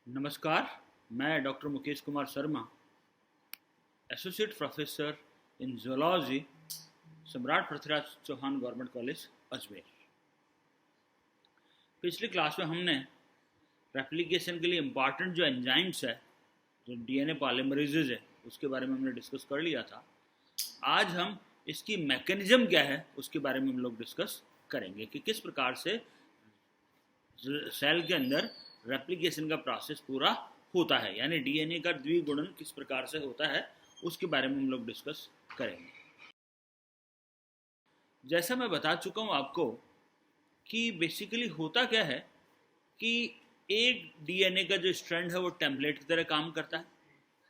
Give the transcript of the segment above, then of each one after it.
नमस्कार। मैं doctor Mukesh Kumar Sharma, associate professor in zoology, सम्राट पृथ्वीराज चौहान गवर्नमेंट कॉलेज अजमेर। पिछली क्लास में हमने रेप्लिकेशन के लिए इम्पॉर्टेंट जो एंजाइम्स है, जो डीएनए पॉलीमरेजेज है, उसके बारे में हमने डिस्कस कर लिया था। आज हम इसकी मैकेनिज्म क्या है उसके बारे में हम लोग डिस्कस करेंगे कि किस प्रकार से सेल के अंदर रेप्लिकेशन का प्रोसेस पूरा होता है, यानी डीएनए का द्विगुणन किस प्रकार से होता है उसके बारे में हम लोग डिस्कस करेंगे। जैसा मैं बता चुका हूँ आपको कि बेसिकली होता क्या है कि एक डीएनए का जो स्ट्रैंड है वो टेम्पलेट की तरह काम करता है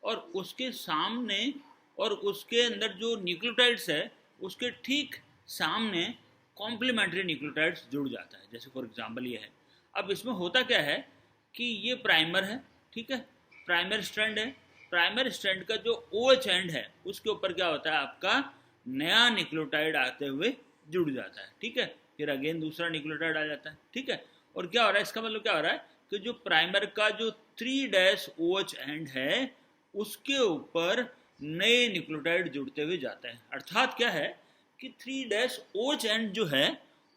और उसके सामने और उसके अंदर जो न्यूक्लियोटाइड्स है उसके ठीक सामने कॉम्प्लीमेंट्री न्यूक्लियोटाइड्स जुड़ जाता है। जैसे फॉर एग्जांपल ये है। अब इसमें होता क्या है कि ये प्राइमर है, ठीक है, प्राइमर स्ट्रैंड है। प्राइमर स्ट्रैंड का जो OH एंड है उसके ऊपर क्या होता है, आपका नया न्यूक्लियोटाइड आते हुए जुड़ जाता है, ठीक है। फिर अगेन दूसरा न्यूक्लियोटाइड आ जाता है, ठीक है। और क्या हो रहा है, इसका मतलब क्या हो रहा है कि जो प्राइमर का जो 3' OH एंड है उसके ऊपर नए न्यूक्लियोटाइड जुड़ते हुए जाते हैं। अर्थात क्या है कि 3' OH एंड जो है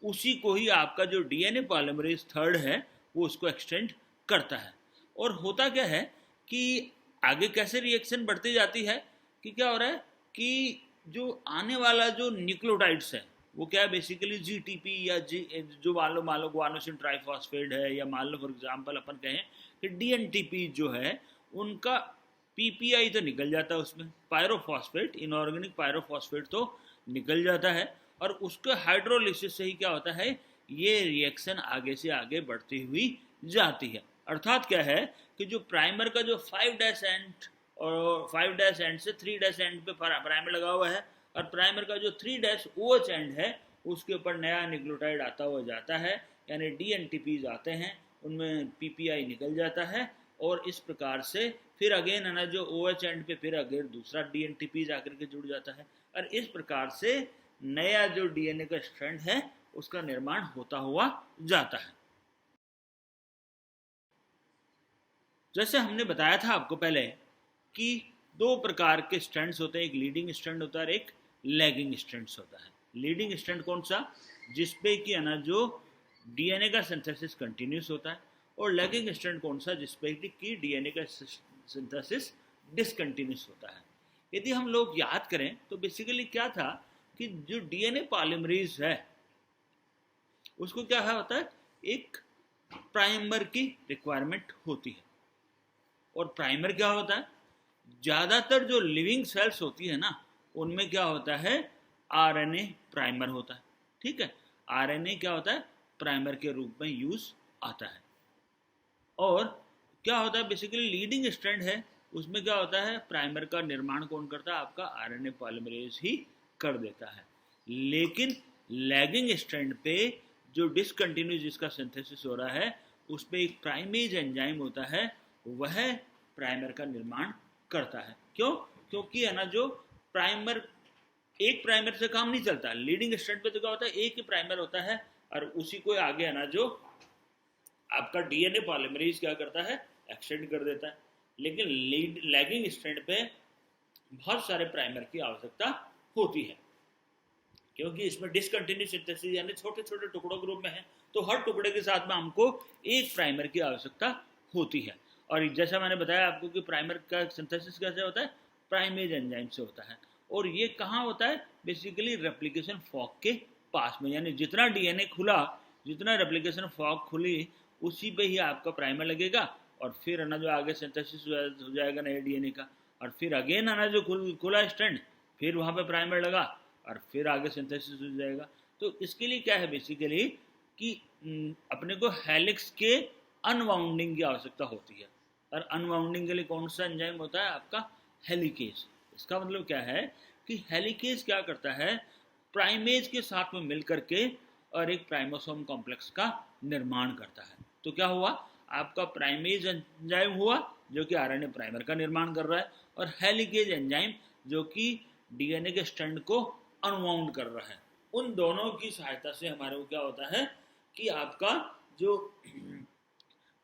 उसी को ही आपका जो डीएनए पॉलीमरेज थर्ड है वो उसको एक्सटेंड करता है। और होता क्या है कि आगे कैसे रिएक्शन बढ़ती जाती है कि क्या हो रहा है कि जो आने वाला जो न्यूक्लियोटाइड्स है वो क्या है, बेसिकली जीटीपी या जो मान लो गुआनोसिन ट्राइफॉस्फेट है, या मान लो फॉर एग्जांपल अपन कहें कि डीएनटीपी जो है उनका पीपीआई तो निकल जाता है, उसमें पायरोफॉस्फेट, इनऑर्गेनिक पायरोफॉस्फेट तो निकल जाता है। और उसके हाइड्रोलिसिस से ही क्या होता है, ये रिएक्शन आगे से आगे बढ़ती हुई जाती है। अर्थात क्या है कि जो प्राइमर का जो 5' एंड और 5' एंड से 3' एंड पे प्राइमर लगा हुआ है और प्राइमर का जो 3' OH एंड है उसके ऊपर नया न्यूक्लियोटाइड आता हुआ जाता है, यानी डीएनटीपीज आते हैं, उनमें पीपीआई निकल जाता है। और इस प्रकार से फिर अगेन है ना जो OH एंड पे फिर अगेन दूसरा डीएनटीपीज आकर के जुड़ जाता है और इस प्रकार से नया जो डीएनए का स्ट्रैंड है उसका निर्माण होता हुआ जाता है। जैसे हमने बताया था आपको पहले कि दो प्रकार के स्ट्रैंड्स होते हैं, एक लीडिंग स्ट्रैंड होता है और एक लैगिंग स्ट्रैंड्स होता है। लीडिंग स्ट्रैंड कौन सा, जिसपे कि है ना जो डीएनए का सिंथेसिस कंटिन्यूस होता है, और लैगिंग स्ट्रैंड कौन सा, जिसपे कि डीएनए का सिंथेसिस डिसकंटिन्यूस होता है। यदि हम लोग याद करें तो बेसिकली क्या था कि जो डीएनए पॉलीमरेज है उसको क्या है होता है, एक प्राइमर की रिक्वायरमेंट होती है। और प्राइमर क्या होता है, ज़्यादातर जो लिविंग सेल्स होती है ना उनमें क्या होता है, आरएनए प्राइमर होता है, ठीक है। आरएनए क्या होता है, प्राइमर के रूप में यूज आता है। और क्या होता है, बेसिकली लीडिंग स्ट्रैंड है उसमें क्या होता है, प्राइमर का निर्माण कौन करता है, आपका आरएनए पॉलीमरेज ही कर देता है। लेकिन लैगिंग स्ट्रैंड पे जो डिसकंटिन्यूस जिसका सिंथेसिस हो रहा है उस पर एक प्राइमेज एंजाइम होता है, वह प्राइमर का निर्माण करता है। क्यों, क्योंकि है ना जो प्राइमर, एक प्राइमर से काम नहीं चलता। लीडिंग स्ट्रैंड पे तो क्या होता है, एक ही प्राइमर होता है और उसी को आगे है ना जो आपका डीएनए पॉलीमरेज क्या करता है, एक्सटेंड कर देता है। लेकिन लैगिंग स्ट्रैंड पे बहुत सारे प्राइमर की आवश्यकता होती है, क्योंकि इसमें डिसकंटिन्यूस सिंथेसिस यानी छोटे छोटे टुकड़ों के रूप में है, तो हर टुकड़े के साथ में हमको एक प्राइमर की आवश्यकता होती है। और जैसा मैंने बताया आपको कि प्राइमर का सिंथेसिस कैसे होता है, प्राइमेज एंजाइम से होता है। और ये कहाँ होता है, बेसिकली रेप्लिकेशन फॉर्क के पास में, यानी जितना डीएनए खुला, जितना रेप्लिकेशन फॉर्क खुली उसी पे ही आपका प्राइमर लगेगा और फिर है ना जो आगे सिंथेसिस हो जाएगा नए डीएनए का, और फिर अगेन है ना जो खुला स्ट्रैंड फिर वहाँ पे प्राइमर लगा और फिर आगे सिंथेसिस हो जाएगा। तो इसके लिए क्या है बेसिकली कि अपने को हेलिक्स के अनवाउंडिंग की आवश्यकता होती है। और अनवाउंडिंग के लिए कौन सा एंजाइम होता है, आपका हेलिकेज। इसका मतलब क्या है कि हेलिकेज क्या करता है, प्राइमेज के साथ में मिल करके और एक प्राइमोसोम कॉम्प्लेक्स का निर्माण करता है। तो क्या हुआ, आपका प्राइमेज एंजाइम हुआ जो कि आरएनए प्राइमर का निर्माण कर रहा है, और हेलिकेज एंजाइम जो कि डीएनए के स्ट्रैंड को अनवाउंड कर रहा है। उन दोनों की सहायता से हमारे को क्या होता है कि आपका जो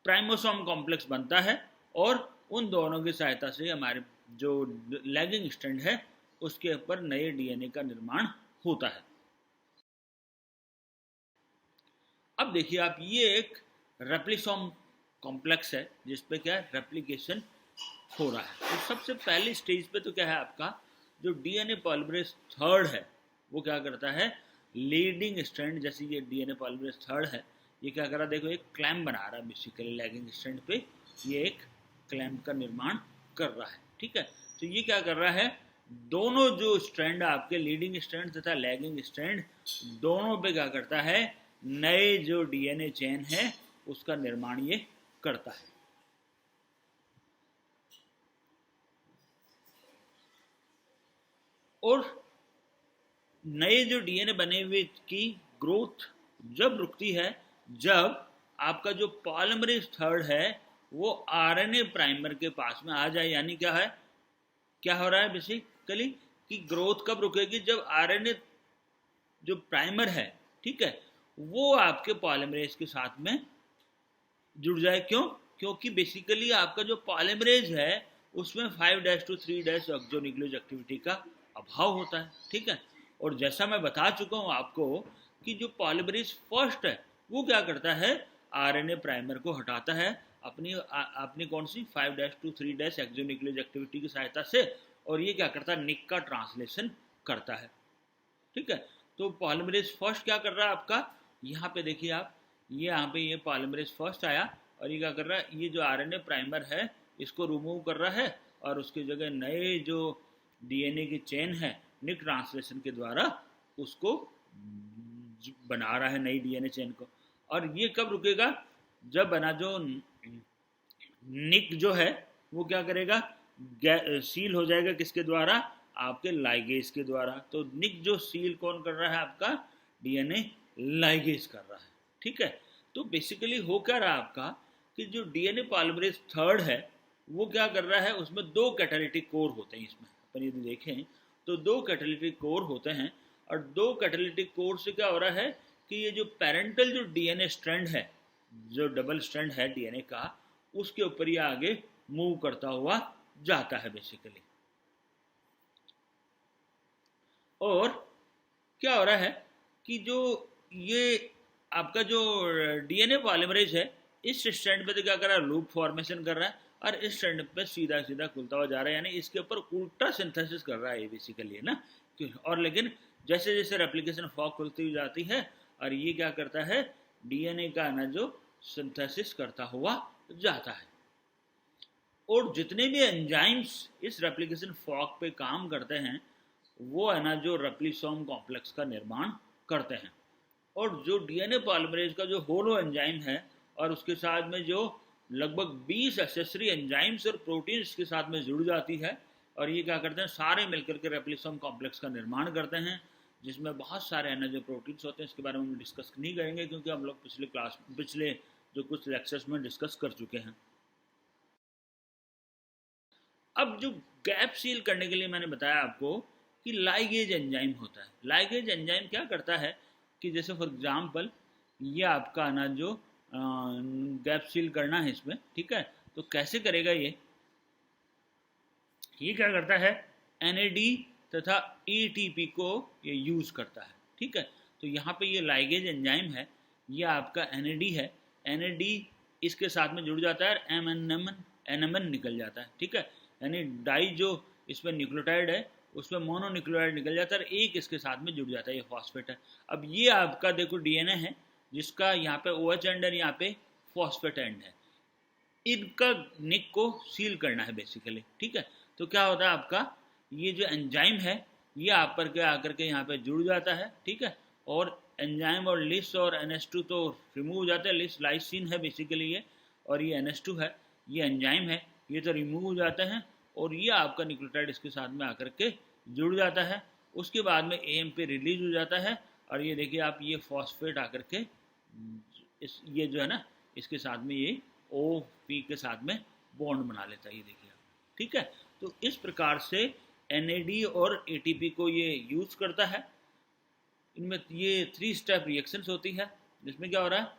प्राइमोसोम कॉम्प्लेक्स बनता है और उन दोनों की सहायता से हमारे जो लैगिंग स्ट्रैंड है उसके ऊपर नए डीएनए का निर्माण होता है। अब देखिए आप, ये एक रेप्लिसोम कॉम्प्लेक्स है जिसपे क्या है, रेप्लिकेशन हो रहा है। तो सबसे पहली स्टेज पे तो क्या है आपका, जो डीएनए पॉलीमरेज थर्ड है वो क्या करता है, लीडिंग स्ट्रैंड, जैसे ये डीएनए पॉलीमरेज थर्ड है, ये क्या कर रहा है, देखो एक क्लैम्प बना रहा है बेसिकली लैगिंग स्ट्रैंड पे, ये एक क्लैम्प का निर्माण कर रहा है। ठीक है, तो ये क्या कर रहा है, दोनों जो स्ट्रैंड आपके लीडिंग स्ट्रैंड तथा लैगिंग स्ट्रैंड दोनों पे क्या करता है, नए जो डीएनए चेन है उसका निर्माण ये करता है। और नए जो डीएनए बने हुए की ग्रोथ जब रुकती है, जब आपका जो पॉलीमरेज थर्ड है वो आरएनए प्राइमर के पास में आ जाए। यानी क्या है, क्या हो रहा है बेसिकली कि ग्रोथ कब रुकेगी, जब आरएनए जो प्राइमर है, ठीक है, वो आपके पॉलीमरेज के साथ में जुड़ जाए। क्यों, क्योंकि बेसिकली आपका जो पॉलीमरेज है उसमें 5' to 3' ऑक्सोन्यूक्लियोज एक्टिविटी का अभाव होता है। ठीक है, और जैसा मैं बता चुका हूँ आपको कि जो पॉलीमरेज फर्स्ट है वो क्या करता है, आरएनए प्राइमर को हटाता है अपनी कौन सी 5' to 3' एक्सोन्यूक्लियोज एक्टिविटी की सहायता से, और ये क्या करता है, निक का ट्रांसलेशन करता है। ठीक है, तो पॉलीमरेज फर्स्ट क्या कर रहा है आपका, यहाँ पे देखिए आप, ये यहाँ पे ये पॉलीमरेज फर्स्ट आया और ये क्या कर रहा है, ये जो आरएनए प्राइमर है इसको रिमूव कर रहा है और उसकी जगह नए जो डीएनए की चेन है निक ट्रांसलेशन के द्वारा उसको बना रहा है, नई डीएनए चेन को। और ये कब रुकेगा, जब बना जो निक जो है वो क्या करेगा, सील हो जाएगा किसके द्वारा, आपके लाइगेज के द्वारा। तो निक जो सील कौन कर रहा है, आपका डीएनए लाइगेज कर रहा है। ठीक है, तो बेसिकली हो क्या रहा है आपका कि जो डीएनए पॉलीमरेज थर्ड है वो क्या कर रहा है, उसमें 2 कैटालिटिक कोर होते हैं। इसमें अपन यदि देखें तो 2 कैटालिटिक कोर होते हैं, और 2 कैटालिटिक कोर से क्या हो रहा है कि ये जो पेरेंटल जो डीएनए स्ट्रैंड है, जो डबल स्ट्रैंड है डीएनए का, उसके ऊपर ये आगे मूव करता हुआ जाता है बेसिकली। और क्या हो रहा है कि जो ये आपका जो डीएनए पॉलीमरेज है इस स्ट्रैंड पे तो क्या कर रहा है, लूप फॉर्मेशन कर रहा है, और इस स्ट्रैंड पे सीधा सीधा खुलता हुआ जा रहा है, यानी इसके ऊपर उल्टा सिंथेसिस कर रहा है बेसिकली, है ना। और लेकिन जैसे जैसे रेप्लिकेशन फॉर्क खुलती हुई जाती है और ये क्या करता है, डीएनए का ना जो सिंथेसिस करता हुआ जाता है। और जितने भी एंजाइम्स इस रेप्लिकेशन फॉर्क पे काम करते हैं वो है ना जो रेप्लिसोम कॉम्प्लेक्स का निर्माण करते हैं। और जो डीएनए पॉलीमरेज का जो होलो एंजाइम है और उसके साथ में जो लगभग 20 एक्सेसरी एंजाइम्स और प्रोटीन्स के साथ में जुड़ जाती है, और ये क्या करते हैं, सारे मिलकर के रेप्लिसोम कॉम्प्लेक्स का निर्माण करते हैं, जिसमें बहुत सारे है ना जो प्रोटीन्स होते हैं। इसके बारे में हम डिस्कस नहीं करेंगे क्योंकि हम लोग पिछले जो कुछ लेक्चर्स में डिस्कस कर चुके हैं। अब जो गैप सील करने के लिए मैंने बताया आपको कि लाइगेज एंजाइम होता है। लाइगेज एंजाइम क्या करता है कि जैसे फॉर एग्जांपल ये आपका ना जो गैप सील करना है इसमें, ठीक है, तो कैसे करेगा ये क्या करता है, NAD तथा ATP को ये यूज करता है। ठीक है, तो यहाँ पे ये लाइगेज एंजाइम है, ये आपका NAD है, NAD इसके साथ में जुड़ जाता है, NMN निकल जाता है। ठीक है, यानी डाई जो इसमें न्यूक्लियोटाइड है उसमें मोनोन्यूक्लियोटाइड निकल जाता है, एक इसके साथ में जुड़ जाता है, ये फॉस्फेट है। अब ये आपका देखो डीएनए है जिसका यहाँ पे OH एंड है, यहाँ पे फॉस्फेट एंड है, इनका निक को सील करना है बेसिकली। ठीक है, तो क्या होता है आपका, ये जो एंजाइम है ये आप पर के आकर के यहाँ पे जुड़ जाता है। ठीक है, और एंजाइम और लिस और NH2 तो रिमूव हो जाते हैं, लिस लाइसिन है बेसिकली ये, और ये NH2 है, ये एंजाइम है, ये तो रिमूव हो जाते हैं, और ये आपका न्यूक्लियोटाइड इसके साथ में आकर के जुड़ जाता है। उसके बाद में AMP रिलीज हो जाता है, और ये देखिए आप, ये फॉस्फेट आकर के ये जो है ना इसके साथ में ये OP के साथ में बॉन्ड बना लेता है, ये देखिए आप। ठीक है, तो इस प्रकार से NAD और ATP को ये यूज करता है। इनमें ये 3 स्टेप रिएक्शंस होती है, जिसमें क्या हो रहा है,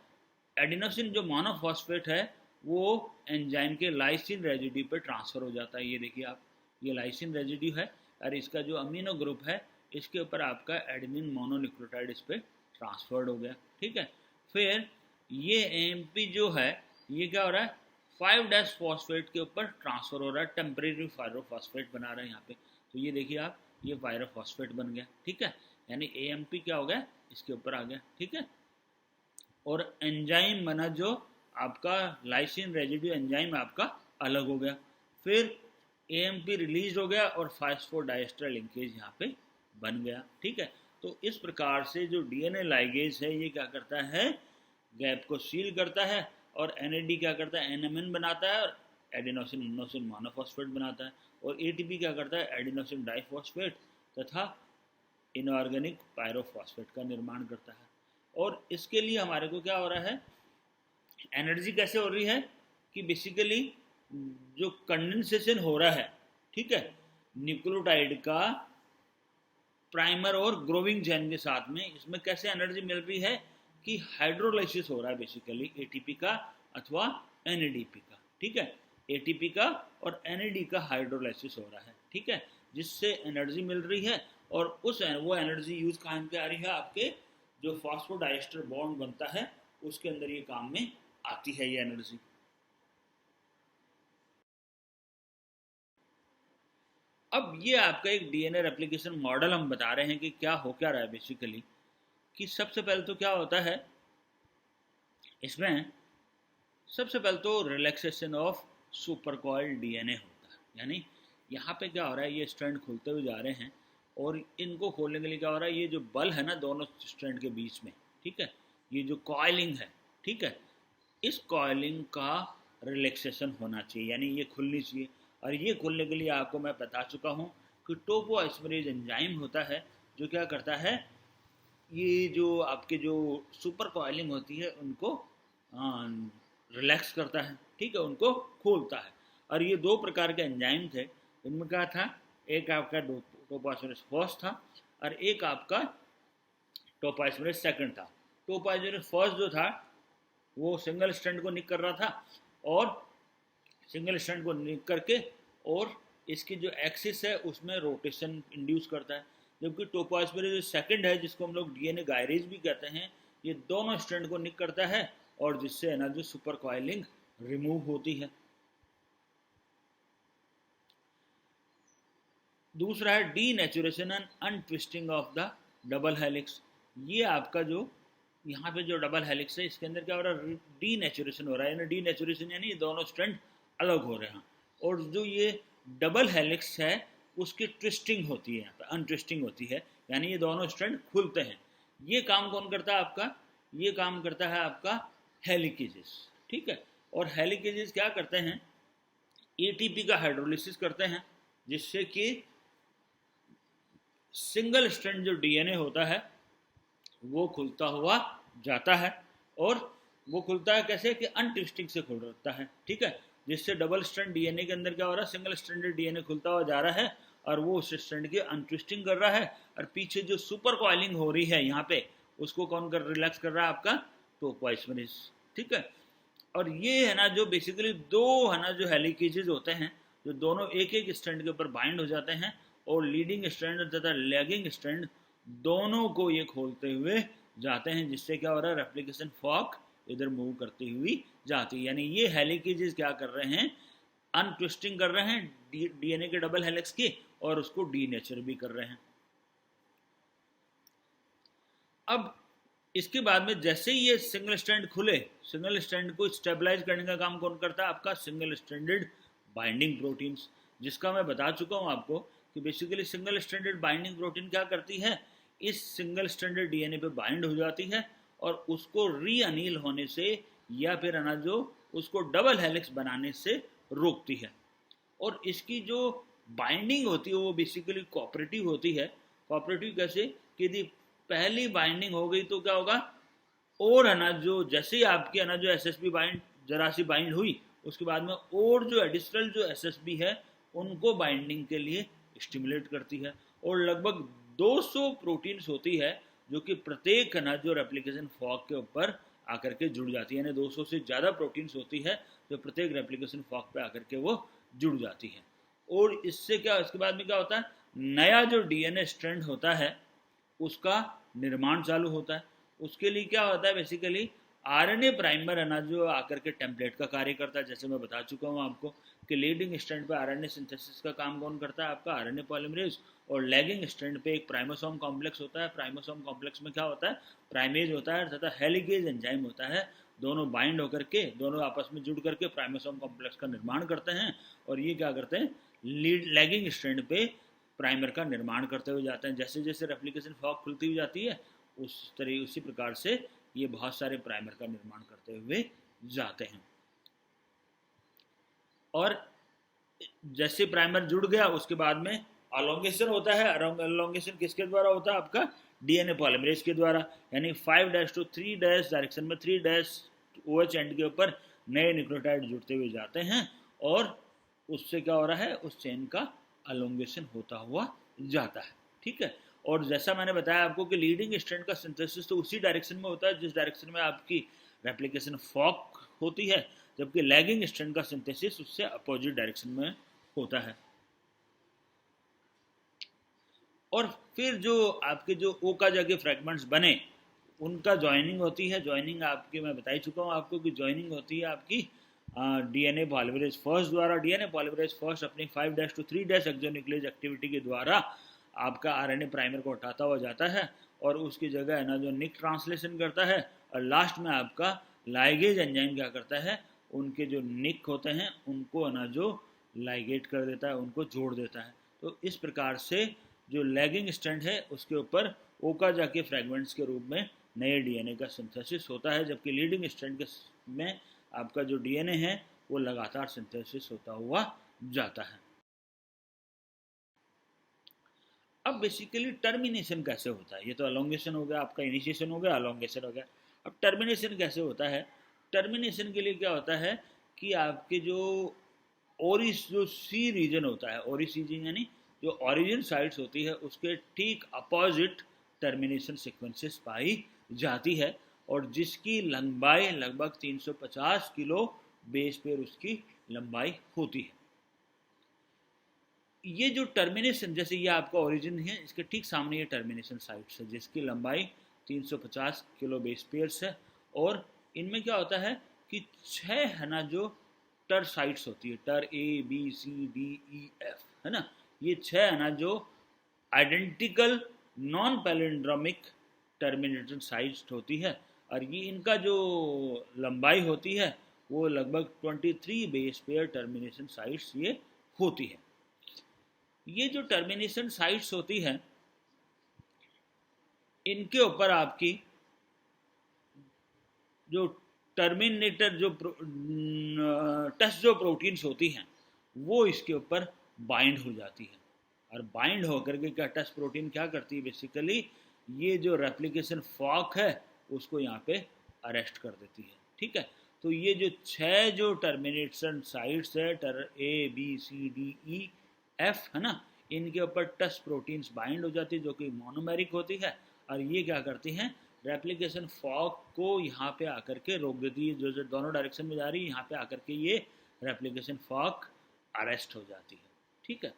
एडिनोसिन जो मोनोफॉस्फेट है वो एंजाइम के लाइसिन रेजिड्यू पे ट्रांसफ़र हो जाता है। ये देखिए आप, ये लाइसिन रेजिड्यू है और इसका जो अमीनो ग्रुप है इसके ऊपर आपका एडेनिन मोनोन्यूक्लियोटाइड इस पर ट्रांसफर्ड हो गया, ठीक है। फिर ये AMP जो है ये क्या हो रहा है, 5' फॉस्फेट के ऊपर ट्रांसफ़र हो रहा है, टेम्परेरी पायरोफॉस्फेट बना रहा है यहाँ पे। तो ये देखिए आप, ये पायरोफॉस्फेट बन गया, ठीक है, यानी AMP क्या हो गया, इसके ऊपर आ गया, ठीक है। और एंजाइम बना जो आपका लाइसिन रेजिड्यू एंजाइम आपका अलग हो गया। फिर AMP रिलीज हो गया और फास्फोडाइस्टर लिंकेज यहाँ पे बन गया, ठीक है। तो इस प्रकार से जो DNA लाइगेज है ये क्या करता है, गैप को सील करता है, और NAD क्या करता है, NMN बनाता है और एडिनोसिन इनोसिन मोनोफॉस्फेट बनाता है, और ATP क्या करता है, एडिनोसिन डाइफॉस्फेट तथा इनऑर्गेनिक पायरोफॉस्फेट का निर्माण करता है। और इसके लिए हमारे को क्या हो रहा है, एनर्जी कैसे हो रही है कि बेसिकली जो कंडेंसेशन हो रहा है, ठीक है, न्यूक्लियोटाइड का प्राइमर और ग्रोविंग चेन के साथ में, इसमें कैसे एनर्जी मिल रही है कि हाइड्रोलाइसिस हो रहा है बेसिकली ATP का अथवा NADP का, ठीक है, ATP का और NAD का हाइड्रोलाइसिस हो रहा है, ठीक है, जिससे एनर्जी मिल रही है। और वो एनर्जी यूज कहाँ पे आ रही है, आपके जो फॉस्फोडाइस्टर बॉन्ड बनता है उसके अंदर ये काम में आती है ये एनर्जी। अब ये आपका एक DNA रेप्लिकेशन मॉडल हम बता रहे हैं कि क्या हो क्या रहा है बेसिकली, कि सबसे पहले तो क्या होता है इसमें, सबसे पहले तो रिलैक्सेशन ऑफ सुपरकॉइल्ड DNA होता है, यानी यहाँ पे क्या हो रहा है, ये स्ट्रैंड खुलते हुए जा रहे हैं और इनको खोलने के लिए क्या हो रहा है, ये जो बल है ना दोनों स्ट्रैंड के बीच में, ठीक है, ये जो कॉइलिंग है, ठीक है, इस कॉइलिंग का रिलैक्सेशन होना चाहिए, यानी ये खुलनी चाहिए। और ये खुलने के लिए आपको मैं बता चुका हूँ कि टोपोआइसोमेरेज एंजाइम होता है जो क्या करता है, ये जो आपके जो सुपर कॉइलिंग होती है उनको रिलैक्स करता है, ठीक है, उनको खोलता है। और ये दो प्रकार के एंजाइम थे, इनमें क्या था, एक आपका टोपोआइसोमेरेज फर्स्ट था और एक आपका टोपोआइसोमेरेज सेकंड था। टोपोआइसोमेरेज फर्स्ट जो था वो सिंगल स्ट्रैंड को निक कर रहा था, और सिंगल स्ट्रैंड को निक करके और इसकी जो एक्सिस है उसमें रोटेशन इंड्यूस करता है, जबकि टोपोआइसोमेरेज जो सेकंड है जिसको हम लोग DNA गायरेज भी कहते हैं, ये दोनों स्ट्रैंड को निक करता है और जिससे है ना जो सुपर कॉइलिंग रिमूव होती है। दूसरा है denaturation and untwisting of the double helix. ये आपका जो यहाँ पे जो डबल हेलिक्स है इसके अंदर क्या हो रहा है, डीनेचुरेशन हो रहा है, यानी डीनेचुरेशन यानी ये दोनों स्ट्रैंड अलग हो रहे हैं, और जो ये डबल हेलिक्स है उसकी ट्विस्टिंग होती है, यहाँ पे अनट्विस्टिंग होती है, यानी ये दोनों स्ट्रैंड खुलते हैं। ये काम कौन करता है आपका, ये काम करता है आपका हेलिकेजेस, ठीक है। और हेलिकेजेस क्या करते हैं, ATP का हाइड्रोलिसिस करते हैं जिससे कि सिंगल स्ट्रैंड जो DNA होता है वो खुलता हुआ जाता है, और वो खुलता है कैसे कि अनट्विस्टिंग से खुलता है, ठीक है, जिससे डबल स्ट्रैंड DNA के अंदर क्या हो रहा है, सिंगल स्ट्रैंडेड DNA खुलता हुआ जा रहा है और वो उस स्ट्रैंड की अनट्विस्टिंग कर रहा है, और पीछे जो सुपर कॉइलिंग हो रही है यहाँ पे उसको कौन कर रिलैक्स कर रहा है, आपका टोपोआइसोमेरेज, ठीक है। और ये है ना जो बेसिकली दो है ना जो हेलिकेजेस होते हैं जो दोनों एक एक स्ट्रैंड के ऊपर बाइंड हो जाते हैं, और लीडिंग स्ट्रैंड तथा लैगिंग स्ट्रैंड दोनों को ये खोलते हुए जाते हैं, जिससे क्या हो रहा है, रेप्लिकेशन फॉर्क इधर मूव करती हुई जाती है। यानी ये हेलिकेजेस क्या कर रहे हैं, अनट्विस्टिंग कर रहे हैं DNA के डबल हेलिक्स की और उसको डीनेचर भी कर रहे हैं। अब इसके बाद में जैसे ही ये सिंगल स्ट्रैंड खुले, सिंगल स्ट्रैंड को स्टेबलाइज करने का काम कौन करता है, आपका सिंगल स्ट्रैंडेड बाइंडिंग प्रोटीन्स, जिसका मैं बता चुका हूँ आपको कि basically single stranded binding protein क्या करती है, इस सिंगल स्ट्रैंडेड DNA पे बाइंड हो जाती है और उसको रीअनील होने से या फिर ना जो उसको डबल हेलिक्स बनाने से रोकती है। और इसकी जो बाइंडिंग होती है वो बेसिकली कोऑपरेटिव होती है। कोऑपरेटिव कैसे कि यदि पहली बाइंडिंग हो गई तो क्या होगा, और है ना जो जैसे ही आपकी है ना जो SSB बाइंड जरा सी बाइंड हुई उसके बाद में और जो एडिशनल जो SSB है उनको बाइंडिंग के लिए स्टिमुलेट करती है, और लगभग 200 प्रोटीन्स होती है जो कि प्रत्येक है ना जो रेप्लिकेशन फॉर्क के ऊपर आकर के जुड़ जाती है, यानी 200 से ज़्यादा प्रोटीन्स होती है जो प्रत्येक रेप्लिकेशन फॉर्क पे आकर के वो जुड़ जाती है। और इससे क्या, इसके बाद में क्या होता है, नया जो डीएनए स्ट्रैंड होता है उसका निर्माण चालू होता है। उसके लिए क्या होता है, बेसिकली आरएनए प्राइमर है ना जो आकर के टेम्पलेट का कार्य करता है। जैसे मैं बता चुका हूँ आपको कि लीडिंग स्ट्रैंड पे आरएनए सिंथेसिस का काम कौन करता है, आपका आरएनए पॉलीमरेज। और लैगिंग स्ट्रैंड पे एक प्राइमोसोम कॉम्प्लेक्स होता है। प्राइमोसोम कॉम्प्लेक्स में क्या होता है, प्राइमेज होता है तथा हेलिकेज एंजाइम होता है। दोनों बाइंड होकर के, दोनों आपस में जुड़ करके प्राइमोसोम कॉम्प्लेक्स का निर्माण करते हैं। और ये क्या करते हैं, लैगिंग स्ट्रैंड पे प्राइमर का निर्माण करते हुए जाते हैं। जैसे जैसे रेप्लिकेशन फॉर्क खुलती हुई जाती है उसी प्रकार से ये बहुत सारे प्राइमर का निर्माण करते हुए जाते हैं। और जैसे प्राइमर जुड़ गया उसके बाद में अलोंगेशन होता है। अलोंगेशन किसके द्वारा होता है, आपका डीएनए पॉलीमरेज के द्वारा। यानी 5' to 3' डायरेक्शन में 3' OH एंड के ऊपर नए न्यूक्लियोटाइड जुड़ते हुए जाते हैं और उससे क्या हो रहा है, उस चेन का अलोंगेशन होता हुआ जाता है। ठीक है। और जैसा मैंने बताया आपको कि लीडिंग स्ट्रैंड का सिंथेसिस तो उसी डायरेक्शन में होता है जिस डायरेक्शन में आपकी रेप्लिकेशन फॉर्क होती है, जबकि लैगिंग स्ट्रैंड का सिंथेसिस उससे अपोजिट डायरेक्शन में होता है। और फिर जो आपके जो ओकाजा के फ्रेगमेंट्स बने उनका जॉइनिंग होती है। जॉइनिंग आपके मैं बता ही चुका हूँ आपको कि जॉइनिंग होती है आपकी डीएनए पॉलीमरेज फर्स्ट द्वारा। डीएनए पॉलीमरेज फर्स्ट अपनी 5' to 3' एक्सोन्यूक्लियस एक्टिविटी के द्वारा आपका आरएनए प्राइमर को हटाता हुआ जाता है और उसकी जगह है ना जो निक ट्रांसलेशन करता है। और लास्ट में आपका लाइगेज एंजाइम क्या करता है, उनके जो निक होते हैं उनको है ना जो लाइगेट कर देता है, उनको जोड़ देता है। तो इस प्रकार से जो लैगिंग स्ट्रैंड है उसके ऊपर ओकाजा के फ्रेगमेंट्स के रूप में नए डीएनए का सिंथेसिस होता है, जबकि लीडिंग स्ट्रैंड के में आपका जो डीएनए है वो लगातार सिंथेसिस होता हुआ जाता है। अब बेसिकली टर्मिनेशन कैसे होता है, ये तो अलोंगेशन हो गया, आपका इनिशिएशन हो गया, अलोंगेशन हो गया। अब टर्मिनेशन कैसे होता है, टर्मिनेशन के लिए क्या होता है कि आपके जो ओरिस जो सी रीजन होता है, ओरिस रीजन यानी जो ओरिजिन साइट्स होती है उसके ठीक अपोजिट टर्मिनेशन सीक्वेंसेस पाई जाती है और जिसकी लंबाई लगभग 350 किलो बेस पेयर उसकी लंबाई होती है। ये जो टर्मिनेशन, जैसे ये आपका ओरिजिन है, इसके ठीक सामने ये टर्मिनेशन साइट्स है जिसकी लंबाई 350 किलो बेस पेयर्स है। और इनमें क्या होता है कि 6 है ना जो टर साइट्स होती है, टर ABCDEF है ना, ये 6 है ना जो identical non palindromic termination sites होती है। और ये इनका जो लंबाई होती है वो लगभग 23 बेस पेयर टर्मिनेशन साइट्स ये होती है। ये जो टर्मिनेशन साइट्स होती है इनके ऊपर आपकी जो टर्मिनेटर जो टच जो प्रोटीन्स होती हैं वो इसके ऊपर बाइंड हो जाती है। और बाइंड होकर के क्या टच प्रोटीन क्या करती है, बेसिकली ये जो रेप्लिकेशन फॉर्क है उसको यहाँ पे अरेस्ट कर देती है। ठीक है। तो ये जो 6 जो टर्मिनेशन साइट्स है, टर ABCDEF है ना, इनके ऊपर टच प्रोटीन्स बाइंड हो जाती है जो कि मोनोमेरिक होती है। और ये क्या करती हैं, रेप्लिकेशन फॉर्क को यहाँ पे आकर के रोक देती है। जो दोनों डायरेक्शन में जा रही है यहाँ पे आकर के ये रेप्लिकेशन फॉर्क अरेस्ट हो जाती है। ठीक है।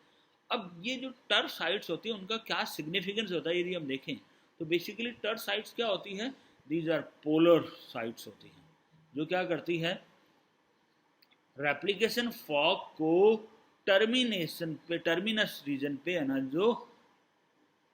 अब ये जो टर साइट्स होती है उनका क्या सिग्निफिकेंस होता है यदि हम देखें तो बेसिकली टर साइट्स क्या होती है, दीज आर पोलर साइट्स होती हैं जो क्या करती है, रेप्लिकेशन फॉर्क को टर्मिनेशन पे, टर्मिनस रीजन पे है ना जो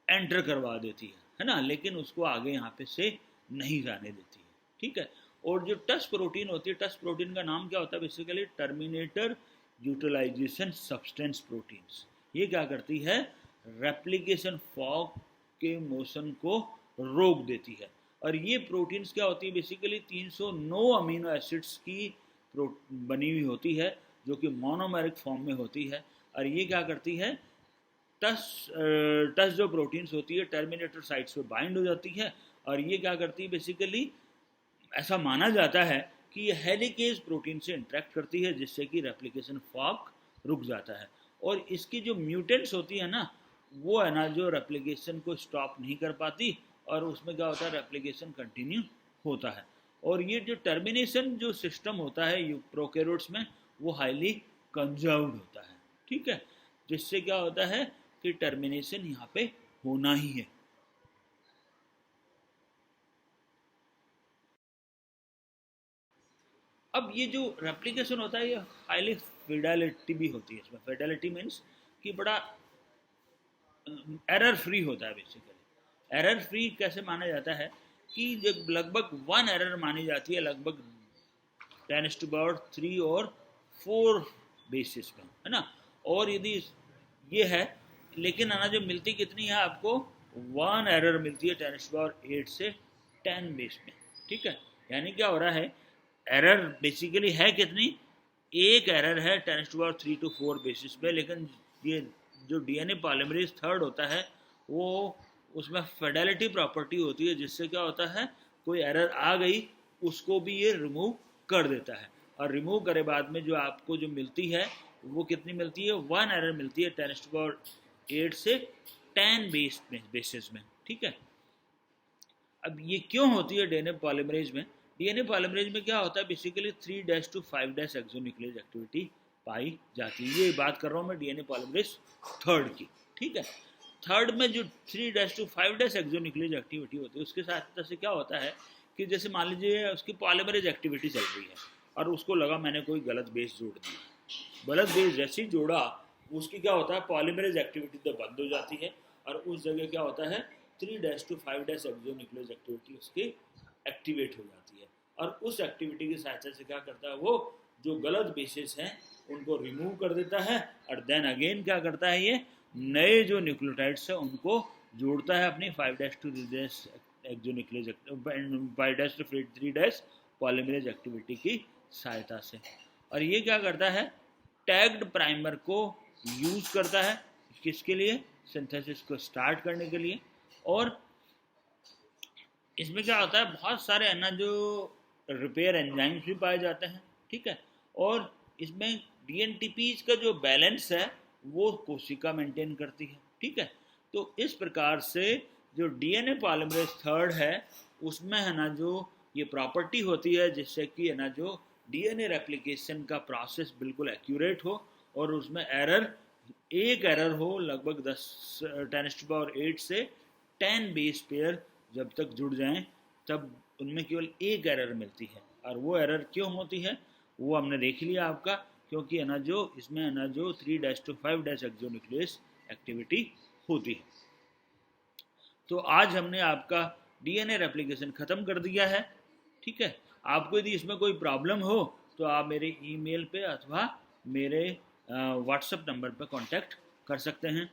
एंटर करवा देती है ना, लेकिन उसको आगे यहाँ पे से नहीं जाने देती है। ठीक है। और जो टच प्रोटीन होती है, टच प्रोटीन का नाम क्या होता है, basically terminator utilization substance proteins. ये क्या करती है, रेप्लिकेशन फॉर्क के मोशन को रोक देती है। और ये प्रोटीन्स क्या होती है, बेसिकली 309 अमीनो एसिड्स की बनी हुई होती है जो कि मोनोमेरिक फॉर्म में होती है। और ये क्या करती है, टच जो प्रोटीन्स होती है टर्मिनेटर साइट्स पे बाइंड हो जाती है। और ये क्या करती है, बेसिकली ऐसा माना जाता है कि ये हेलिकेज प्रोटीन से इंटरेक्ट करती है जिससे कि रेप्लिकेशन फॉर्क रुक जाता है। और इसकी जो म्यूटेंट्स होती है ना वो है ना जो रेप्लिकेशन को स्टॉप नहीं कर पाती और उसमें क्या होता है, रेप्लिकेशन कंटिन्यू होता है। और ये जो टर्मिनेशन जो सिस्टम होता है प्रोकैरियोट्स में वो हाईली कंजर्व्ड होता है, ठीक है, जिससे क्या होता है कि टर्मिनेशन यहाँ पे होना ही है। अब ये जो रेप्लिकेशन होता है ये हाईली फिडेलिटी भी होती है, इसमें फिडेलिटी मीन्स कि बड़ा एरर फ्री होता है। बेसिकली एरर फ्री कैसे माना जाता है कि जब लगभग 1 एरर मानी जाती है लगभग 10⁻³ और 4 बेसिस पे, है ना। और यदि ये है, लेकिन है ना जो मिलती कितनी है आपको 1 एरर मिलती है 10⁸ से 10 बेस में, ठीक है। यानी क्या हो रहा है, एरर बेसिकली है कितनी, एक एरर है 10⁻³ to 4 बेसिस पे, लेकिन ये जो डीएनए पॉलीमरेज थर्ड होता है वो उसमें फिडेलिटी प्रॉपर्टी होती है, जिससे क्या होता है कोई एरर आ गई उसको भी ये रिमूव कर देता है। और रिमूव करे बाद में जो आपको जो मिलती है वो कितनी मिलती है, 1 एरर मिलती है 10⁸ से 10 बेसिस में, ठीक है। अब ये क्यों होती है डीएनए पॉलीमरेज में, डीएनए पॉलीमरेज में क्या होता है बेसिकली 3' to 5' एक्सोन्यूक्लियस एक्टिविटी पाई जाती है। ये बात कर रहा हूँ मैं डीएनए पॉलीमरेज थर्ड की, ठीक है। थर्ड में जो 3' to 5' एक्सोन्यूक्लियस एक्टिविटी होती है उसके साथ से क्या होता है कि जैसे मान लीजिए उसकी पॉलीमरेज एक्टिविटी चल रही है और उसको लगा मैंने कोई गलत बेस जोड़ दिया, गलत बेस जैसे ही जोड़ा उसकी क्या होता है पॉलीमरेज एक्टिविटी तो बंद हो जाती है और उस जगह क्या होता है 3' to 5' एक्सोन्यूक्लियस एक्टिविटी उसकी एक्टिवेट हो जाती है। और उस एक्टिविटी की सहायता से क्या करता है वो जो गलत बेसिस हैं उनको रिमूव कर देता है और देन अगेन क्या करता है ये नए जो न्यूक्लियोटाइड्स हैं उनको जोड़ता है अपनी 5' to 3' exonuclease 5' to 3' polymerase activity की सहायता से। और ये क्या करता है टैग्ड प्राइमर को यूज करता है किसके लिए, सिंथेसिस को स्टार्ट करने के लिए। और इसमें क्या होता है बहुत सारे है ना जो रिपेयर एंजाइम्स भी पाए जाते हैं, ठीक है। और इसमें डीएनटीपीज का जो बैलेंस है वो कोशिका मेंटेन करती है, ठीक है। तो इस प्रकार से जो डीएनए पॉलीमरेज थर्ड है उसमें है ना जो ये प्रॉपर्टी होती है जिससे कि है ना जो डीएनए रेप्लिकेशन का प्रोसेस बिल्कुल एक्यूरेट हो और उसमें एक एरर हो लगभग 10⁸ से 10 बेस पेयर जब तक जुड़ जाएं तब उनमें केवल एक एरर मिलती है। और वो एरर क्यों होती है वो हमने देख लिया आपका, क्योंकि है ना जो इसमें है ना जो 3' to 5' एक्सोन्यूक्लियस एक्टिविटी होती है। तो आज हमने आपका डीएनए रेप्लिकेशन ख़त्म कर दिया है, ठीक है। आपको यदि इसमें कोई प्रॉब्लम हो तो आप मेरे ईमेल पे अथवा मेरे व्हाट्सएप नंबर पर कांटेक्ट कर सकते हैं।